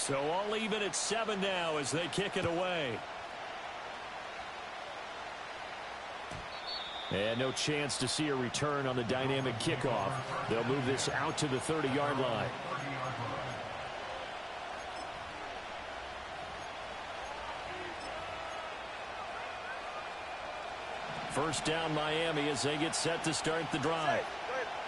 So all even at 7 now as they kick it away. And no chance to see a return on the dynamic kickoff. They'll move this out to the 30-yard line. First down Miami as they get set to start the drive.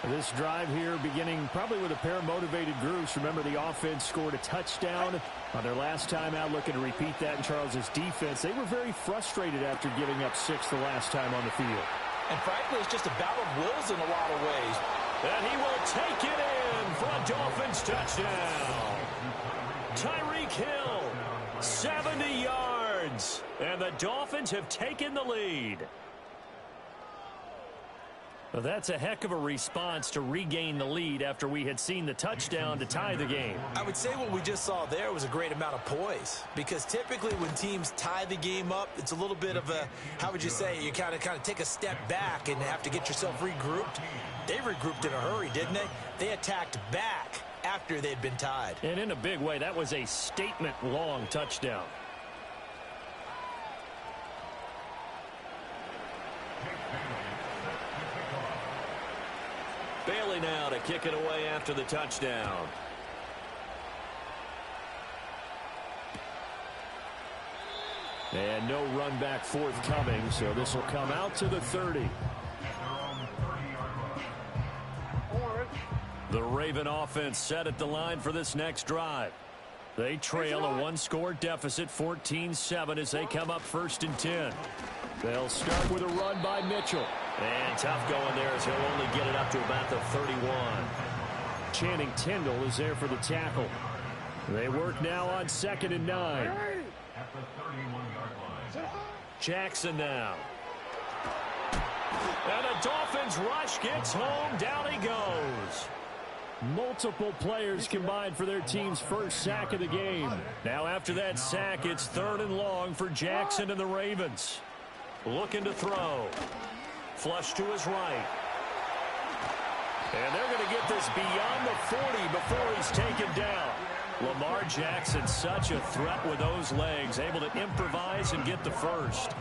This drive here beginning probably with a pair of motivated groups. Remember, the offense scored a touchdown on their last time out, looking to repeat that in Charles's defense. They were very frustrated after giving up 6 the last time on the field. And frankly, it's just a battle of wills in a lot of ways. And he will take it in for a Dolphins touchdown. Tyreek Hill, 70 yards. And the Dolphins have taken the lead. Well, that's a heck of a response to regain the lead after we had seen the touchdown to tie the game. I would say what we just saw there was a great amount of poise, because typically when teams tie the game up, it's a little bit of a, how would you say, you kind of take a step back and have to get yourself regrouped. They regrouped in a hurry, didn't they? They attacked back after they'd been tied. And in a big way, that was a statement-long touchdown. Bailey now to kick it away after the touchdown. And no run back forthcoming, so this will come out to the 30. The Raven offense set at the line for this next drive. They trail a one-score deficit, 14-7, as they come up 1st and 10. They'll start with a run by Mitchell. And tough going there as he'll only get it up to about the 31. Channing Tindall is there for the tackle. They work now on 2nd and 9. Jackson now. And a Dolphins rush gets home. Down he goes. Multiple players combined for their team's first sack of the game. Now after that sack, it's 3rd and long for Jackson and the Ravens. Looking to throw. Flush to his right. And they're going to get this beyond the 40 before he's taken down. Lamar Jackson, such a threat with those legs, able to improvise and get the first.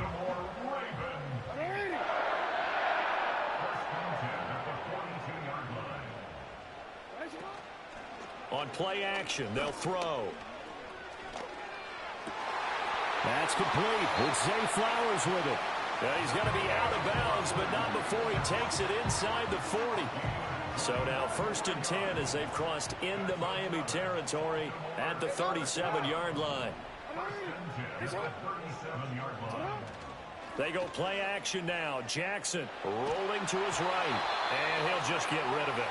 On play action, they'll throw. That's complete. It's Zay Flowers with it. He's going to be out of bounds, but not before he takes it inside the 40. So now 1st and 10 as they've crossed into Miami territory at the 37-yard line. They go play action now. Jackson rolling to his right, and he'll just get rid of it.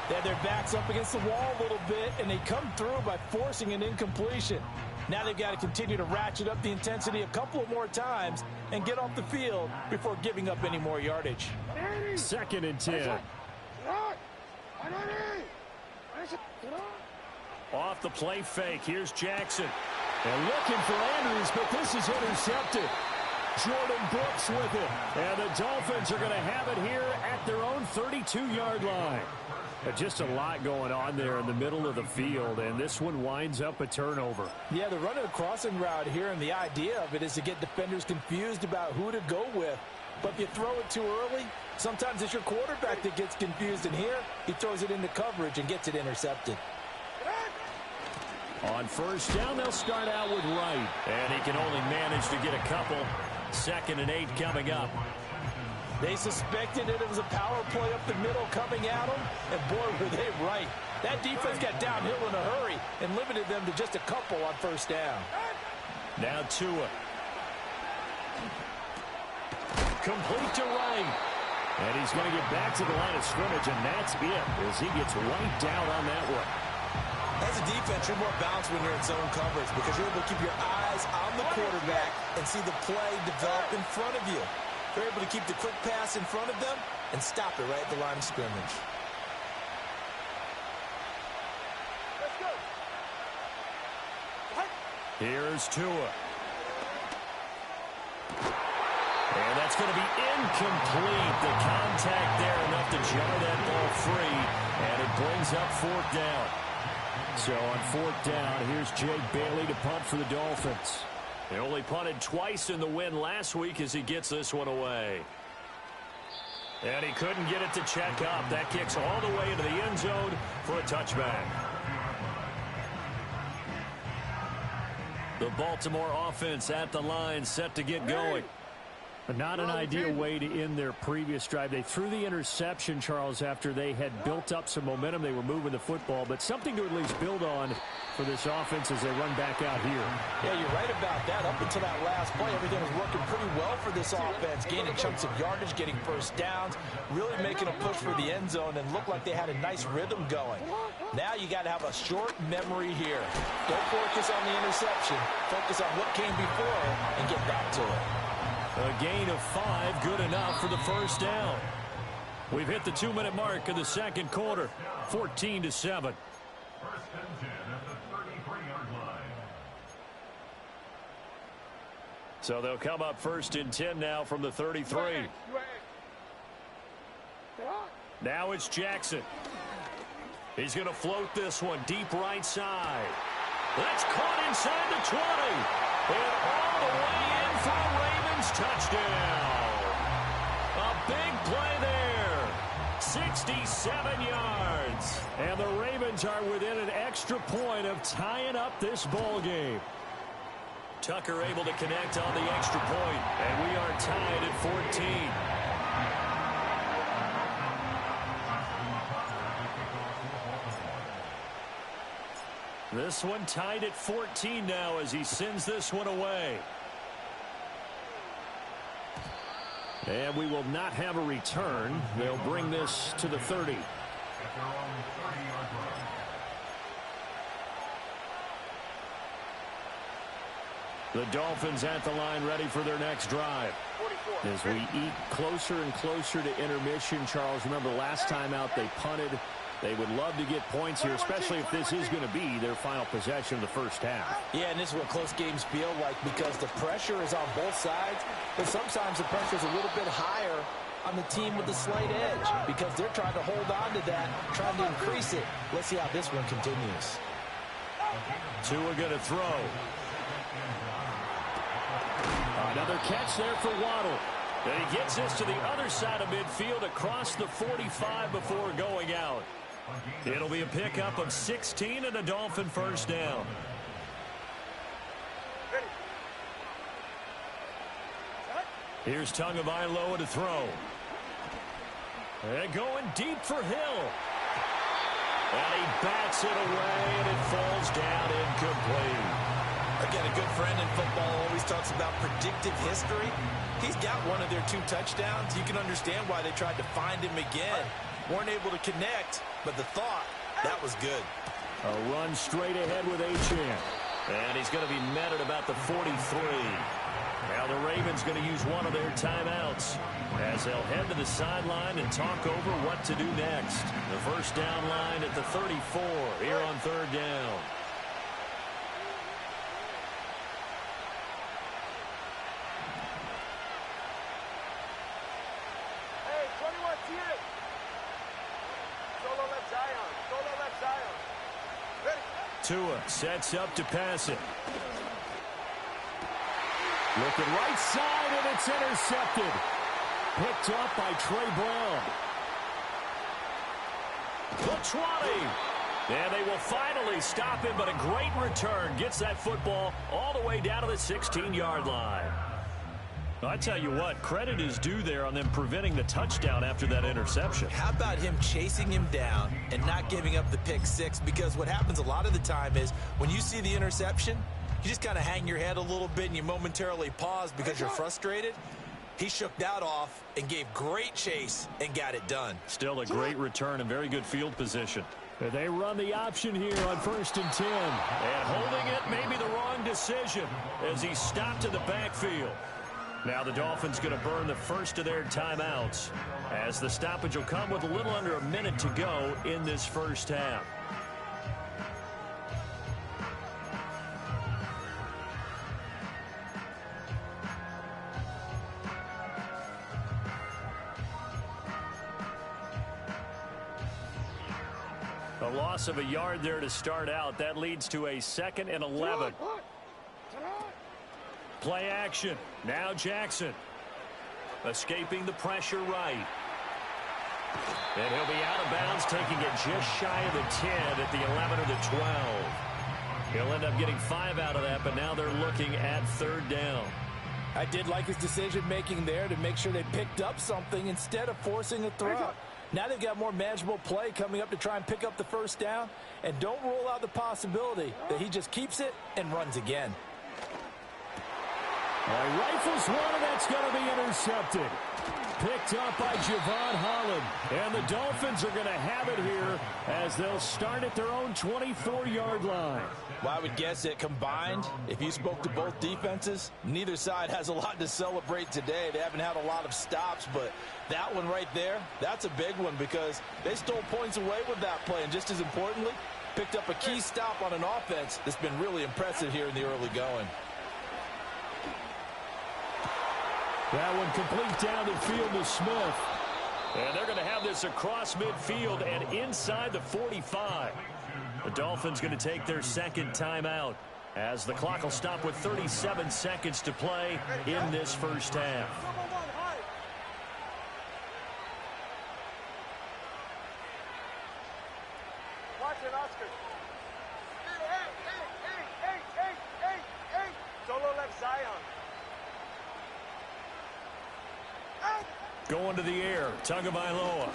They had their backs up against the wall a little bit, and they come through by forcing an incompletion. Now they've got to continue to ratchet up the intensity a couple of more times and get off the field before giving up any more yardage. 2nd and 10. Off the play fake. Here's Jackson. They're looking for Andrews, but this is intercepted. Jordan Brooks with it. And the Dolphins are going to have it here at their own 32-yard line. Just a lot going on there in the middle of the field, and this one winds up a turnover. Yeah, they're running a crossing route here, and the idea of it is to get defenders confused about who to go with. But if you throw it too early, sometimes it's your quarterback that gets confused, and here he throws it into coverage and gets it intercepted. On 1st down, they'll start out with Wright, and he can only manage to get a couple. 2nd and 8 coming up. They suspected it was a power play up the middle coming at them, and boy, were they right. That defense got downhill in a hurry and limited them to just a couple on 1st down. Now Tua. Complete to Wright. And he's going to get back to the line of scrimmage, and that's it as he gets wiped out on that one. As a defense, you're more balanced when you're in zone coverage because you're able to keep your eyes on the quarterback and see the play develop in front of you. They're able to keep the quick pass in front of them and stop it right at the line of scrimmage. Here's Tua. And that's going to be incomplete. The contact there enough to jar that ball free, and it brings up 4th down. So on fourth down, here's Jay Bailey to punt for the Dolphins. He only punted twice in the win last week as he gets this one away. And he couldn't get it to check up. That kicks all the way into the end zone for a touchback. The Baltimore offense at the line, set to get going. But not an ideal way to end their previous drive. They threw the interception, Charles, after they had built up some momentum. They were moving the football, but something to at least build on for this offense as they run back out here. Yeah, you're right about that. Up until that last play, everything was working pretty well for this offense, gaining chunks of yardage, getting first downs, really making a push for the end zone, and looked like they had a nice rhythm going. Now you got to have a short memory here. Don't focus on the interception. Focus on what came before it and get back to it. A gain of 5, good enough for the first down. We've hit the 2-minute mark of the second quarter, 14-7. So they'll come up 1st and 10 now from the 33. Now it's Jackson. He's going to float this one deep right side. That's caught inside the 20. And all the way in for a Ravens touchdown. A big play there. 67 yards. And the Ravens are within an extra point of tying up this ball game. Tucker able to connect on the extra point, and we are tied at 14. This one tied at 14 now as he sends this one away. And we will not have a return. They'll bring this to the 30. The Dolphins at the line ready for their next drive. As we eat closer and closer to intermission, Charles, remember last time out they punted. They would love to get points here, especially if this is going to be their final possession of the first half. Yeah, and this is what close games feel like because the pressure is on both sides, but sometimes the pressure is a little bit higher on the team with the slight edge because they're trying to hold on to that, trying to increase it. Let's see how this one continues. Tua going to throw. Another catch there for Waddle. And he gets this to the other side of midfield across the 45 before going out. It'll be a pickup of 16 and a Dolphin first down. Here's Tagovailoa to throw. And going deep for Hill. And he bats it away, and it falls down incomplete. Again, a good friend in football always talks about predictive history. He's got one of their 2 touchdowns. You can understand why they tried to find him again. Weren't able to connect, but the thought, that was good. A run straight ahead with Achane. And he's going to be met at about the 43. Now the Ravens going to use one of their timeouts as they'll head to the sideline and talk over what to do next. The first down line at the 34 here on 3rd down. Tua sets up to pass it. Looking right side, and it's intercepted. Picked up by Trey Brown. The 20. And they will finally stop him, but a great return. Gets that football all the way down to the 16-yard line. I tell you what, credit is due there on them preventing the touchdown after that interception. How about him chasing him down and not giving up the pick 6? Because what happens a lot of the time is when you see the interception, you just kind of hang your head a little bit and you momentarily pause because you're frustrated. He shook that off and gave great chase and got it done. Still a great return and very good field position. They run the option here on 1st and 10. And holding it may be the wrong decision as he stopped in the backfield. Now the Dolphins going to burn the first of their timeouts as the stoppage will come with a little under a minute to go in this first half. A loss of a yard there to start out. That leads to a 2nd and 11. Play action. Now Jackson. Escaping the pressure right. And he'll be out of bounds, taking it just shy of the 10 at the 11 or the 12. He'll end up getting 5 out of that, but now they're looking at 3rd down. I did like his decision-making there to make sure they picked up something instead of forcing a throw. Now they've got more manageable play coming up to try and pick up the 1st down. And don't rule out the possibility that he just keeps it and runs again. Rifles one, and that's going to be intercepted. Picked up by Javon Holland. And the Dolphins are going to have it here as they'll start at their own 24-yard line. Well, I would guess that combined, if you spoke to both defenses, neither side has a lot to celebrate today. They haven't had a lot of stops, but that one right there, that's a big one because they stole points away with that play. And just as importantly, picked up a key stop on an offense that's been really impressive here in the early going. That one complete down the field to Smith. And they're going to have this across midfield and inside the 45. The Dolphins going to take their 2nd timeout as the clock will stop with 37 seconds to play in this first half. Watch it, Oscar. Hey. Solo left Zion. Going to the air, Tagovailoa.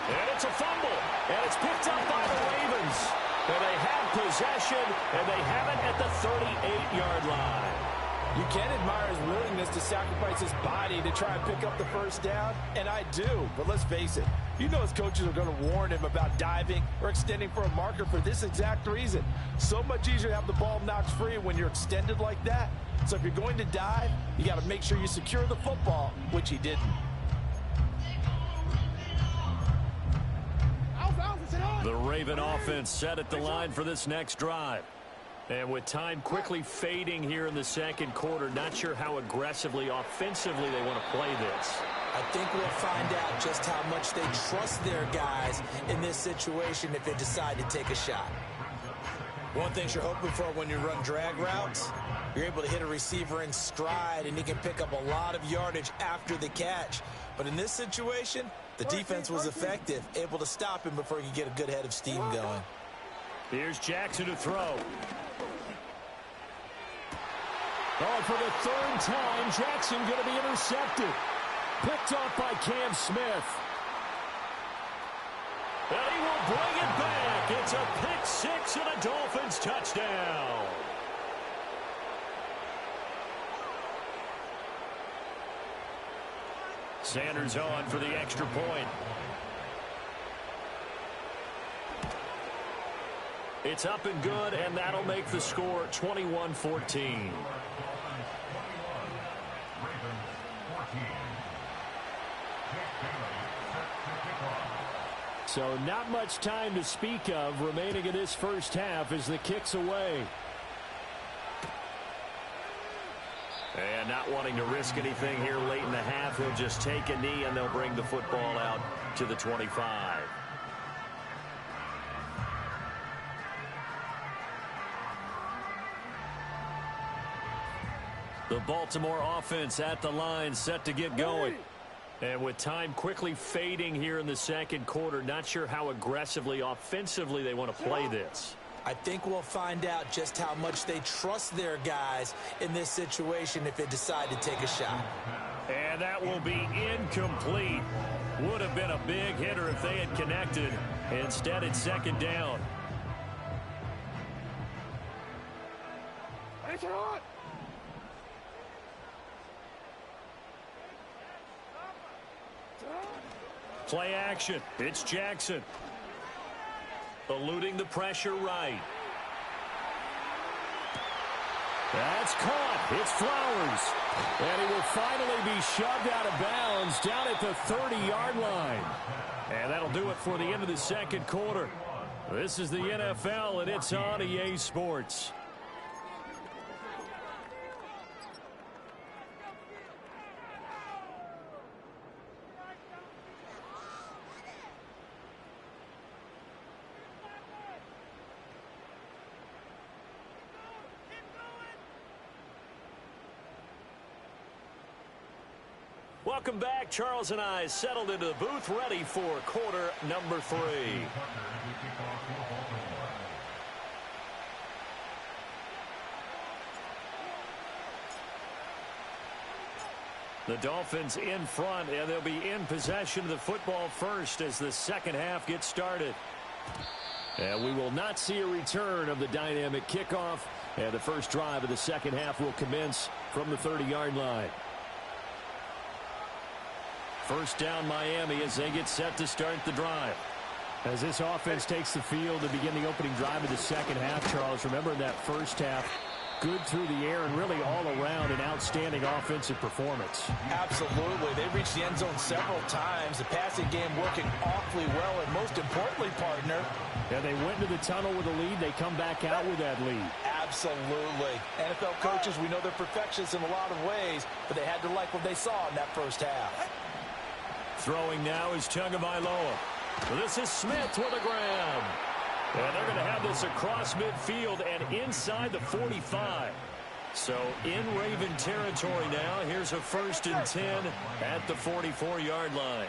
And it's a fumble, and it's picked up by the Ravens. And they have possession, and they have it at the 38-yard line. You can admire his willingness to sacrifice his body to try and pick up the 1st down, and I do, but let's face it. You know his coaches are going to warn him about diving or extending for a marker for this exact reason. So much easier to have the ball knocked free when you're extended like that. So if you're going to dive, you got to make sure you secure the football, which he didn't. The Raven offense set at the line for this next drive. And with time quickly fading here in the 2nd quarter, not sure how aggressively, offensively they want to play this. I think we'll find out just how much they trust their guys in this situation if they decide to take a shot. One thing you're hoping for when you run drag routes, you're able to hit a receiver in stride, and he can pick up a lot of yardage after the catch. But in this situation, the defense was effective, able to stop him before he could get a good head of steam going. Here's Jackson to throw. Oh, for the 3rd time, Jackson going to be intercepted. Picked off by Cam Smith. And he will bring it back. It's a pick 6 and a Dolphins touchdown. Sanders on for the extra point. It's up and good, and that'll make the score 21-14. So not much time to speak of remaining in this first half as the kick's away. And not wanting to risk anything here late in the half, he'll just take a knee and they'll bring the football out to the 25. The Baltimore offense at the line, set to get going. And with time quickly fading here in the 2nd quarter, not sure how aggressively, offensively they want to play this. I think we'll find out just how much they trust their guys in this situation if they decide to take a shot. And that will be incomplete. Would have been a big hitter if they had connected. Instead, it's 2nd down. Play action. It's Jackson. Eluding the pressure right. That's caught. It's Flowers. And he will finally be shoved out of bounds down at the 30-yard line. And that'll do it for the end of the 2nd quarter. This is the NFL, and it's on EA Sports. Welcome back. Charles and I settled into the booth, ready for quarter number 3. The Dolphins in front, and they'll be in possession of the football first as the second half gets started. And we will not see a return of the dynamic kickoff, and the first drive of the second half will commence from the 30-yard line. First down Miami as they get set to start the drive. As this offense takes the field to begin the opening drive of the second half, Charles, remember in that first half, good through the air and really all around an outstanding offensive performance. Absolutely. They reached the end zone several times. The passing game working awfully well, and most importantly, partner. Yeah, they went into the tunnel with a lead. They come back out with that lead. Absolutely. NFL coaches, we know they're perfectionists in a lot of ways, but they had to like what they saw in that first half. Throwing now is Tagovailoa. This is Smith with a grab. And they're going to have this across midfield and inside the 45. So in Raven territory now. Here's a 1st and 10 at the 44-yard line.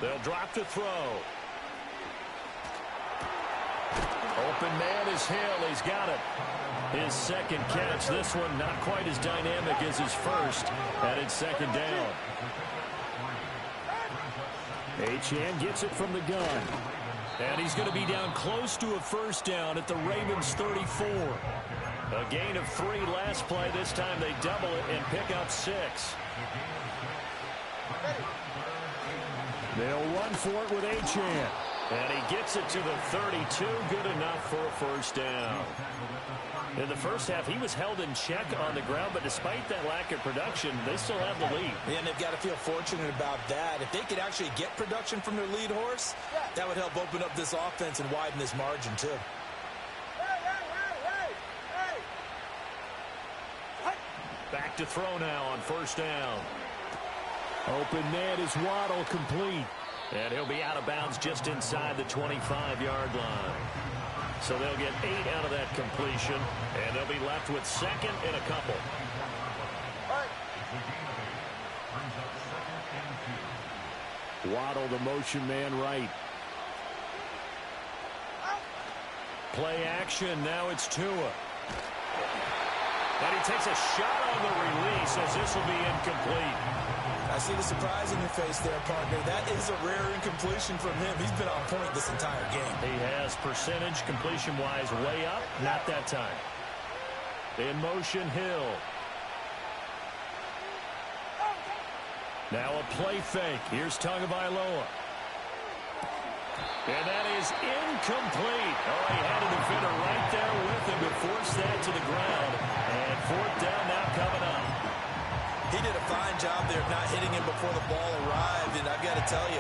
They'll drop to throw. Open man is Hill. He's got it. His second catch. This one not quite as dynamic as his first. And it's second down. Achane gets it from the gun. And he's going to be down close to a first down at the Ravens 34. A gain of 3 last play. This time they double it and pick up 6. They'll run for it with Achane. And he gets it to the 32. Good enough for a first down. In the first half, he was held in check on the ground, but despite that lack of production, they still have the lead. And they've got to feel fortunate about that. If they could actually get production from their lead horse, that would help open up this offense and widen this margin, too. Back to throw now on first down. Open man is Waddle, complete. And he'll be out of bounds just inside the 25-yard line. So they'll get 8 out of that completion, and they'll be left with second and a couple. Waddle, the motion man right. Play action. Now it's Tua. And he takes a shot on the release as this will be incomplete. I see the surprise in your face there, partner. That is a rare incompletion from him. He's been on point this entire game. He has percentage completion-wise way up. Not that time. In motion, Hill. Now a play fake. Here's Tagovailoa. And that is incomplete. Oh, he had a defender right there with him to force that to the ground. And 4th down now coming up. He did a fine job there of not hitting him before the ball arrived, and I've got to tell you,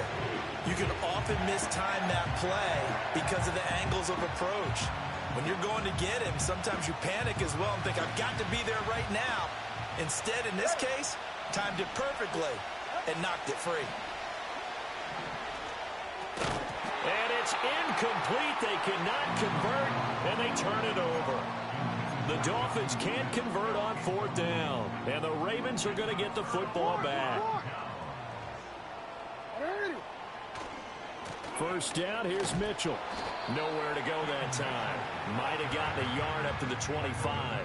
you can often mistime that play because of the angles of approach. When you're going to get him, sometimes you panic as well and think, I've got to be there right now. Instead, in this case, timed it perfectly and knocked it free. And it's incomplete. They cannot convert, and they turn it over. The Dolphins can't convert on 4th down, and the Ravens are going to get the football back. First down, here's Mitchell. Nowhere to go that time. Might have gotten a yard up to the 25.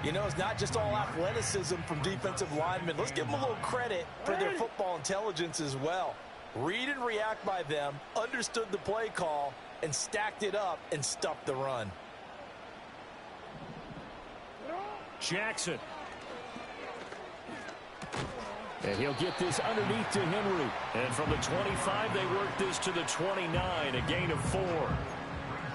You know, it's not just all athleticism from defensive linemen. Let's give them a little credit for their football intelligence as well. Read and react by them, understood the play call, and stacked it up and stuffed the run. Jackson. And he'll get this underneath to Henry. And from the 25, they work this to the 29, a gain of 4.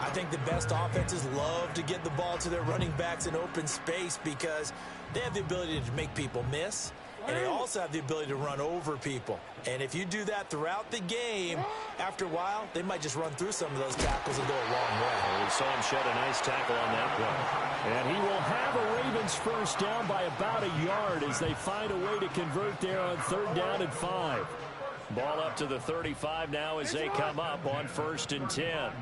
I think the best offenses love to get the ball to their running backs in open space because they have the ability to make people miss, and they also have the ability to run over people. And if you do that throughout the game, after a while, they might just run through some of those tackles and go a long way. We saw him shed a nice tackle on that play. And he will have a Ravens first down by about a yard as they find a way to convert there on 3rd down and 5. Ball up to the 35 now as they come up on 1st and 10.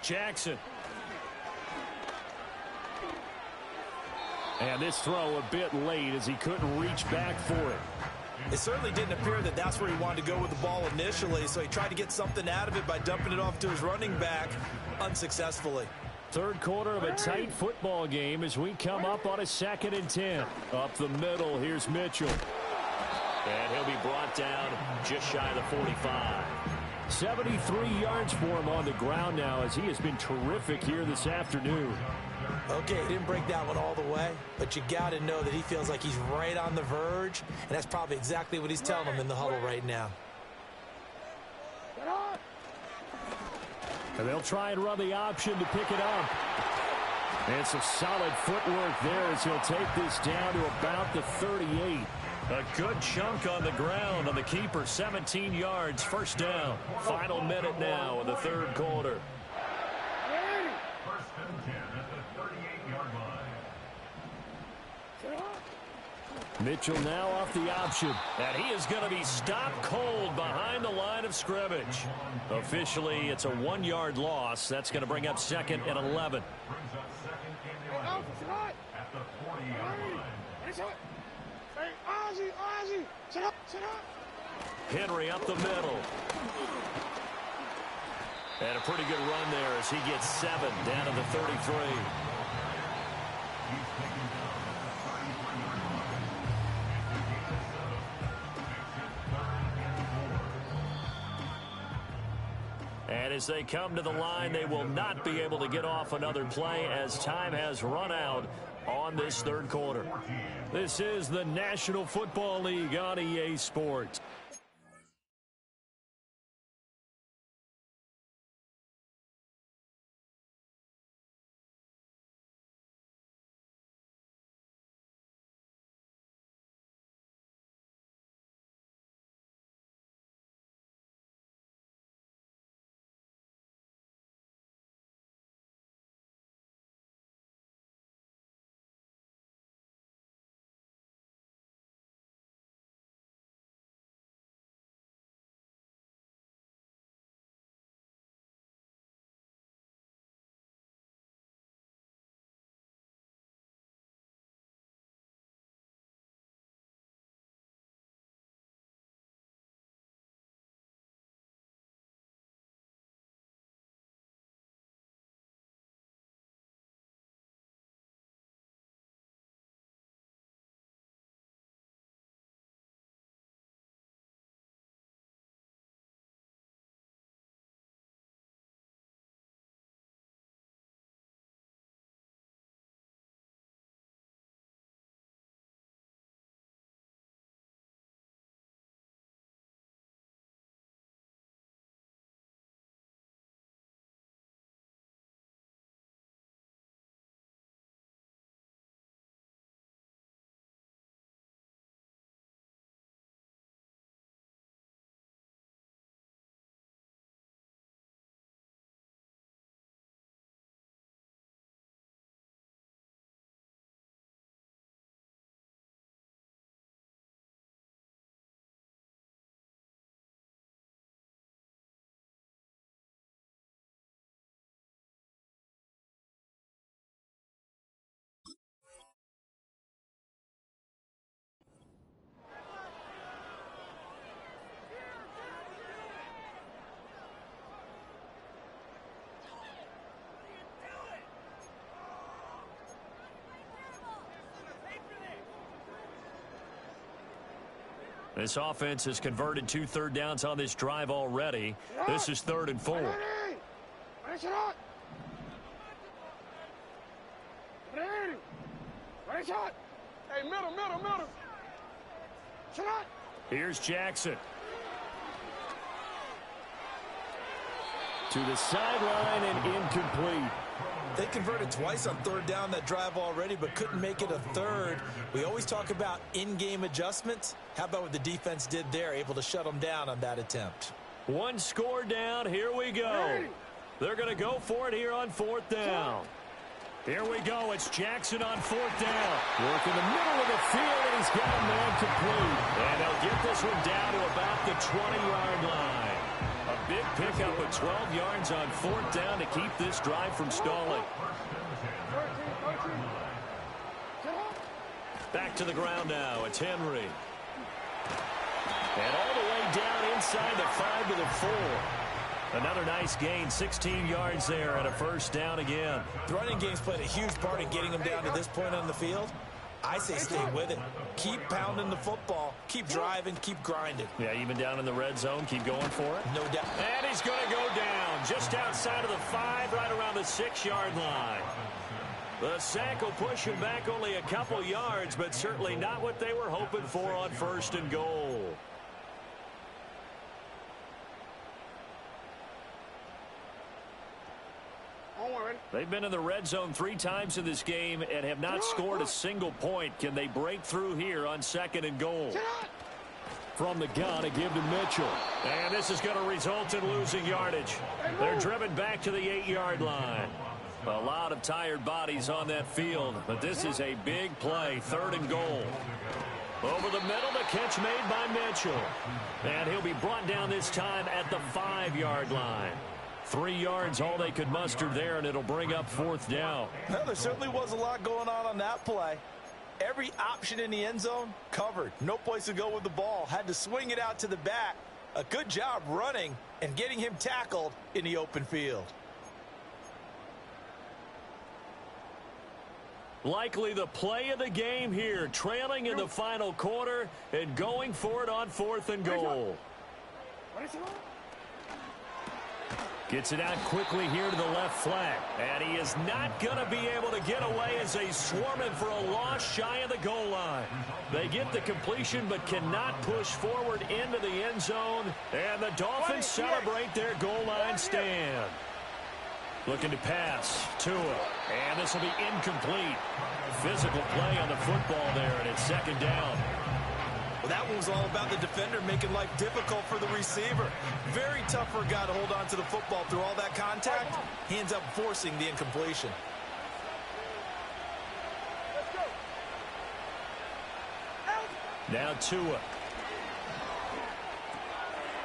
Jackson. And this throw a bit late as he couldn't reach back for it. It certainly didn't appear that that's where he wanted to go with the ball initially, so he tried to get something out of it by dumping it off to his running back unsuccessful. Third quarter of a tight football game as we come up on a 2nd and 10. Up the middle, here's Mitchell. And he'll be brought down just shy of the 45. 73 yards for him on the ground now as he has been terrific here this afternoon. Okay, he didn't break that one all the way, but you got to know that he feels like he's right on the verge, and that's probably exactly what he's telling them in the huddle right now. And they'll try and run the option to pick it up. And some solid footwork there as he'll take this down to about the 38. A good chunk on the ground on the keeper. 17 yards, first down. Final minute now in the third quarter. First and 10 at the 38-yard line. Mitchell now off the option. And he is going to be stopped cold behind the line of scrimmage. Officially, it's a 1-yard loss. That's going to bring up 2nd and 11. Brings up 2nd and 11 at the 40-yard line. Henry up the middle. And a pretty good run there as he gets 7 down to the 33. And as they come to the line, they will not be able to get off another play as time has run out on this third quarter. This is the National Football League on EA Sports. This offense has converted 2 third downs on this drive already. This is 3rd and 4. Hey, middle. Here's Jackson. To the sideline and incomplete. They converted twice on 3rd down that drive already, but couldn't make it a 3rd. We always talk about in-game adjustments. How about what the defense did there, able to shut them down on that attempt? 1 score down. Here we go. They're going to go for it here on 4th down. Here we go. It's Jackson on 4th down. Work in the middle of the field, and he's got a man complete. And they'll get this one down to about the 20-yard line. A Big pickup of 12 yards on 4th down to keep this drive from stalling. Back to the ground now. It's Henry. And all the way down inside the 5 to the 4. Another nice gain, 16 yards there and a first down again. The running game's played a huge part in getting him down to this point on the field. I say stay with it. Keep pounding the football. Keep driving. Keep grinding. Yeah, even down in the red zone, keep going for it. No doubt. And he's going to go down just outside of the 5, right around the 6-yard line. The sack will push him back only a couple yards, but certainly not what they were hoping for on 1st and goal. They've been in the red zone 3 times in this game and have not scored a single point. Can they break through here on 2nd and goal? From the gun, a give to Mitchell. And this is going to result in losing yardage. They're driven back to the 8-yard line. A lot of tired bodies on that field, but this is a big play, 3rd and goal. Over the middle, the catch made by Mitchell. And he'll be brought down this time at the 5-yard line. 3 yards, all they could muster there, and it'll bring up 4th down. Well, there certainly was a lot going on that play. Every option in the end zone covered. No place to go with the ball. Had to swing it out to the back. A good job running and getting him tackled in the open field. Likely the play of the game here, trailing in the final quarter and going for it on 4th and goal. Gets it out quickly here to the left flank. And he is not going to be able to get away as they swarm him for a loss shy of the goal line. They get the completion but cannot push forward into the end zone. And the Dolphins celebrate their goal line stand. Looking to pass. Tua. And this will be incomplete. Physical play on the football there, and it's 2nd down. Well, that one was all about the defender making life difficult for the receiver. Very tough for a guy to hold on to the football through all that contact. He ends up forcing the incompletion. Now Tua.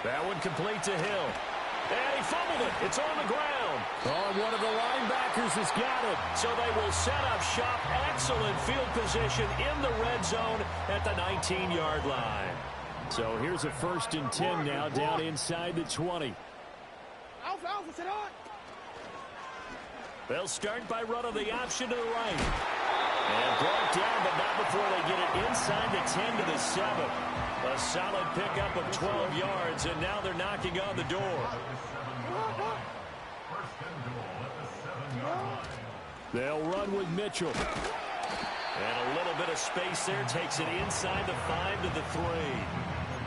That one complete to Hill. And he fumbled it. It's on the ground. Oh, one of the linebackers has got it. So they will set up shop. Excellent field position in the red zone at the 19-yard line. So here's a 1st and 10 now down inside the 20. They'll start by running the option to the right. And brought down, but not before they get it inside the 10 to the 7. A solid pickup of 12 yards, and now they're knocking on the door. They'll run with Mitchell. And a little bit of space there takes it inside the 5 to the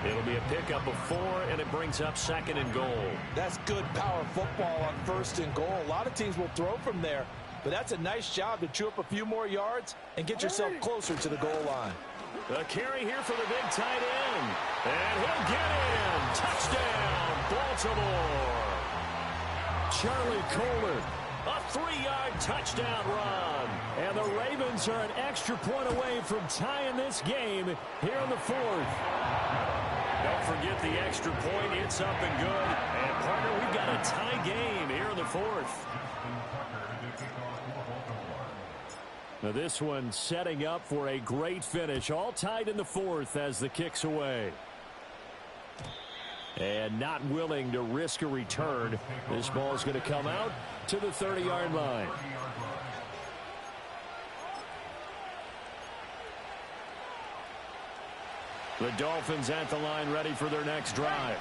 3. It'll be a pickup of 4, and it brings up 2nd and goal. That's good power football on 1st and goal. A lot of teams will throw from there, but that's a nice job to chew up a few more yards and get yourself closer to the goal line. A carry here for the big tight end. And he'll get in. Touchdown, Baltimore. Charlie Kohler. A 3-yard touchdown run. And the Ravens are an extra point away from tying this game here in the 4th. Don't forget the extra point. It's up and good. And, partner, we've got a tie game here in the 4th. Now this one setting up for a great finish. All tied in the 4th as the kick's away. And not willing to risk a return. This ball is going to come out to the 30-yard line. The Dolphins at the line ready for their next drive.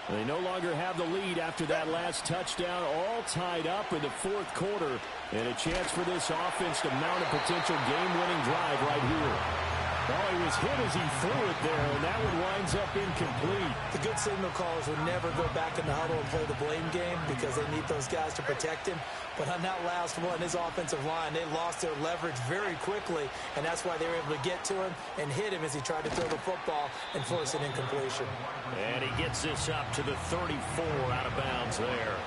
They no longer have the lead after that last touchdown, all tied up in the 4th quarter. And a chance for this offense to mount a potential game-winning drive right here. Well, he was hit as he threw it there, and that one winds up incomplete. The good signal callers would never go back in the huddle and play the blame game because they need those guys to protect him. But on that last one, his offensive line, they lost their leverage very quickly, and that's why they were able to get to him and hit him as he tried to throw the football and force an incompletion. And he gets this up to the 34 out of bounds there.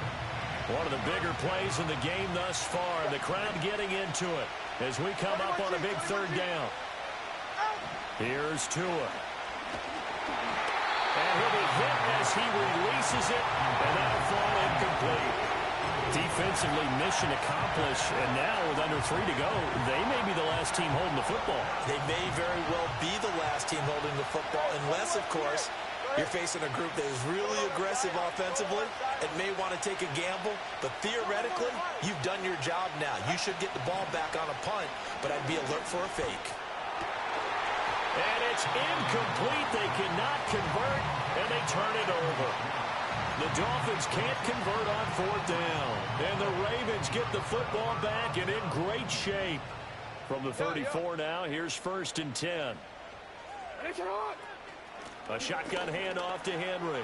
One of the bigger plays in the game thus far. The crowd getting into it as we come up on a big 3rd down. Here's Tua. And he'll be hit as he releases it, and that'll fall incomplete. Defensively, mission accomplished, and now with under 3 to go, they may be the last team holding the football. They may very well be the last team holding the football, unless, of course, you're facing a group that is really aggressive offensively and may want to take a gamble, but theoretically, you've done your job now. You should get the ball back on a punt, but I'd be alert for a fake. And it's incomplete. They cannot convert, and they turn it over. The Dolphins can't convert on 4th down, and the Ravens get the football back and in great shape. From the 34 now, here's 1st and 10. A shotgun handoff to Henry.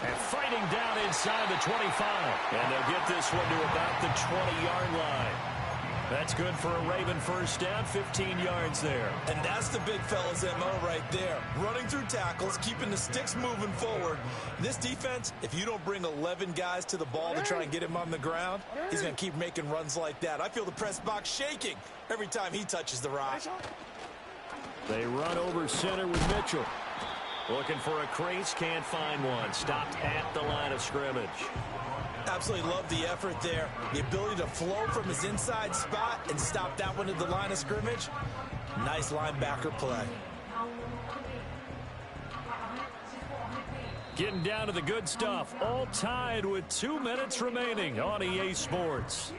And fighting down inside the 25. And they'll get this one to about the 20-yard line. That's good for a Raven first down, 15 yards there. And that's the big fella's MO right there. Running through tackles, keeping the sticks moving forward. This defense, if you don't bring 11 guys to the ball to try and get him on the ground, he's going to keep making runs like that. I feel the press box shaking every time he touches the rock. They run over center with Mitchell. Looking for a crease, can't find one. Stopped at the line of scrimmage. Absolutely love the effort there. The ability to flow from his inside spot and stop that one at the line of scrimmage. Nice linebacker play. Getting down to the good stuff. All tied with 2 minutes remaining on EA Sports.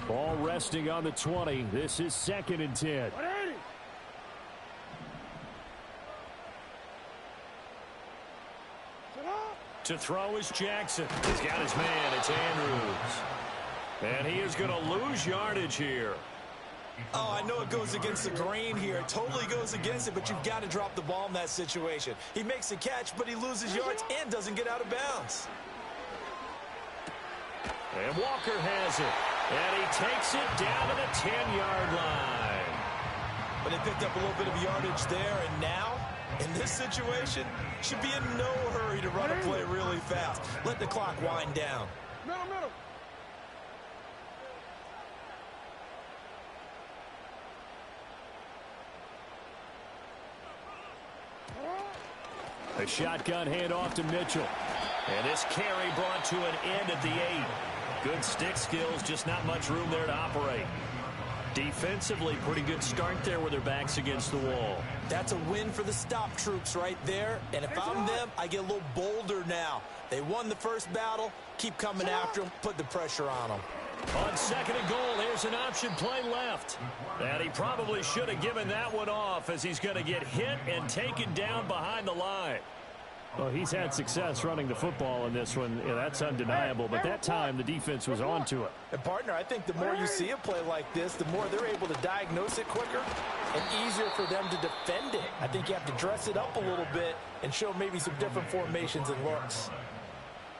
Ball resting on the 20. This is 2nd and 10. To throw is Jackson. He's got his man. It's Andrews. And he is going to lose yardage here. Oh, I know it goes against the grain here. It totally goes against it, but you've got to drop the ball in that situation. He makes a catch, but he loses yards and doesn't get out of bounds. And Walker has it. And he takes it down to the 10-yard line. But they picked up a little bit of yardage there, and now, in this situation, should be in no hurry to run a play really fast. Let the clock wind down. Middle. A shotgun handoff to Mitchell. And this carry brought to an end at the 8. Good stick skills, just not much room there to operate. Defensively, pretty good start there with their backs against the wall. That's a win for the stop troops right there. And if I'm them, I get a little bolder now. They won the first battle. Keep coming after them. Put the pressure on them. On 2nd and goal, here's an option play left. And he probably should have given that one off as he's going to get hit and taken down behind the line. Well, he's had success running the football in this one. Yeah, that's undeniable. But that time, the defense was on to it. And, partner, I think the more you see a play like this, the more they're able to diagnose it quicker and easier for them to defend it. I think you have to dress it up a little bit and show maybe some different formations and looks.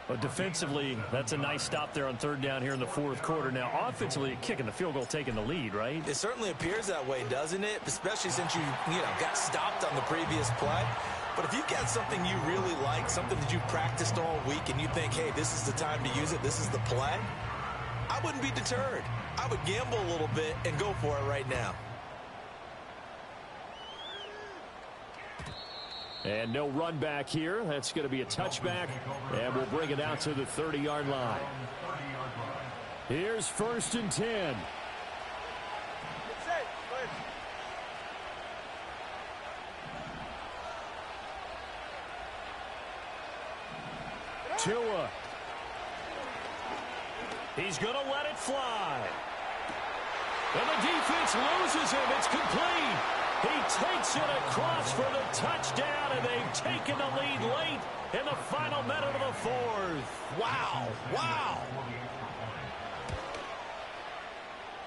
But defensively, that's a nice stop there on 3rd down here in the 4th quarter. Now, offensively, kicking the field goal, taking the lead, right? It certainly appears that way, doesn't it? Especially since you got stopped on the previous play. But if you've got something you really like, something that you've practiced all week, and you think, hey, this is the time to use it, this is the play, I wouldn't be deterred. I would gamble a little bit and go for it right now. And no run back here. That's going to be a touchback, and we'll bring it out to the 30-yard line. Here's 1st and 10. Tua. He's going to let it fly. And the defense loses him. It's complete. He takes it across for the touchdown, and they've taken the lead late in the final minute of the 4th. Wow.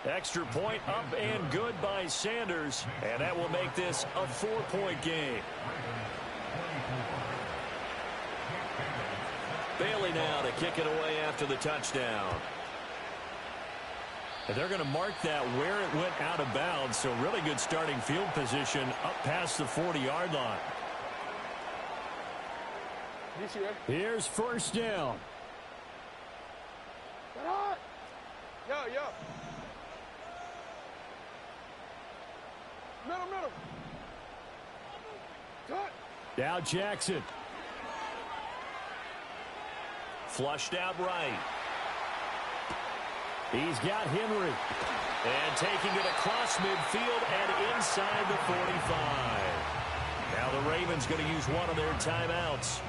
Extra point up and good by Sanders, and that will make this a 4-point game. Bailey now to kick it away after the touchdown. And they're going to mark that where it went out of bounds, so really good starting field position up past the 40-yard line. Here's 1st down. Yo. Middle. Cut. Now Jackson. Flushed out right. He's got Henry. And taking it across midfield and inside the 45. Now the Ravens going to use one of their timeouts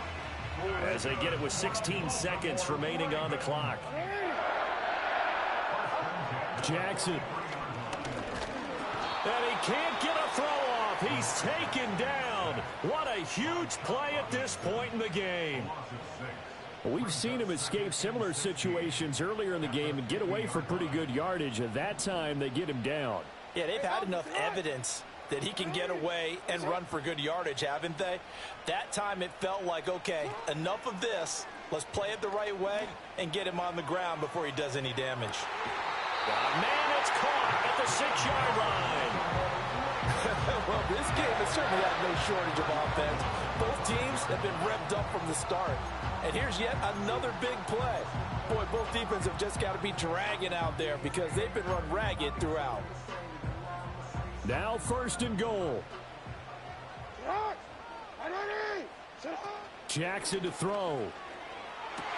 as they get it with 16 seconds remaining on the clock. Jackson. And he can't get a throw off. He's taken down. What a huge play at this point in the game. We've seen him escape similar situations earlier in the game and get away for pretty good yardage. At that time, they get him down. Yeah, they've had enough evidence that he can get away and run for good yardage, haven't they? That time it felt like, okay, enough of this. Let's play it the right way and get him on the ground before he does any damage. Man, it's caught at the 6-yard line. Well, this game has certainly had no shortage of offense. Both teams have been revved up from the start. And here's yet another big play. Boy, both defenses have just got to be dragging out there because they've been run ragged throughout. Now 1st and goal. Jackson to throw.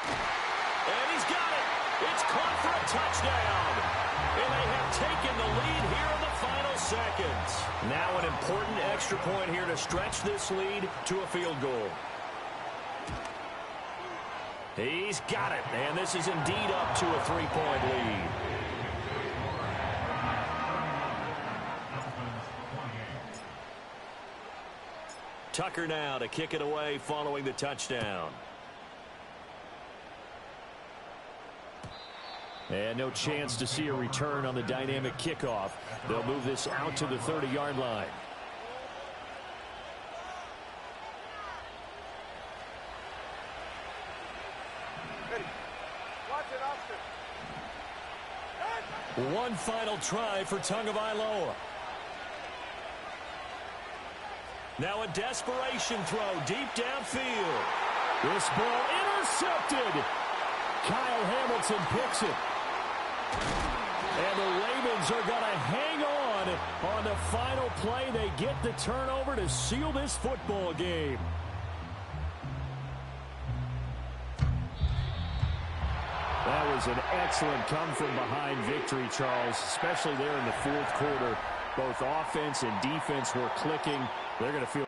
And he's got it. It's caught for a touchdown. And they have taken the lead here in the final seconds. Now an important extra point here to stretch this lead to a field goal. He's got it. And this is indeed up to a 3-point lead. Tucker now to kick it away following the touchdown. And no chance to see a return on the dynamic kickoff. They'll move this out to the 30-yard line. One final try for Tagovailoa. Now a desperation throw deep downfield. This ball intercepted. Kyle Hamilton picks it. And the Ravens are going to hang on the final play. They get the turnover to seal this football game. That was an excellent come-from-behind victory, Charles, especially there in the 4th quarter. Both offense and defense were clicking. They're going to feel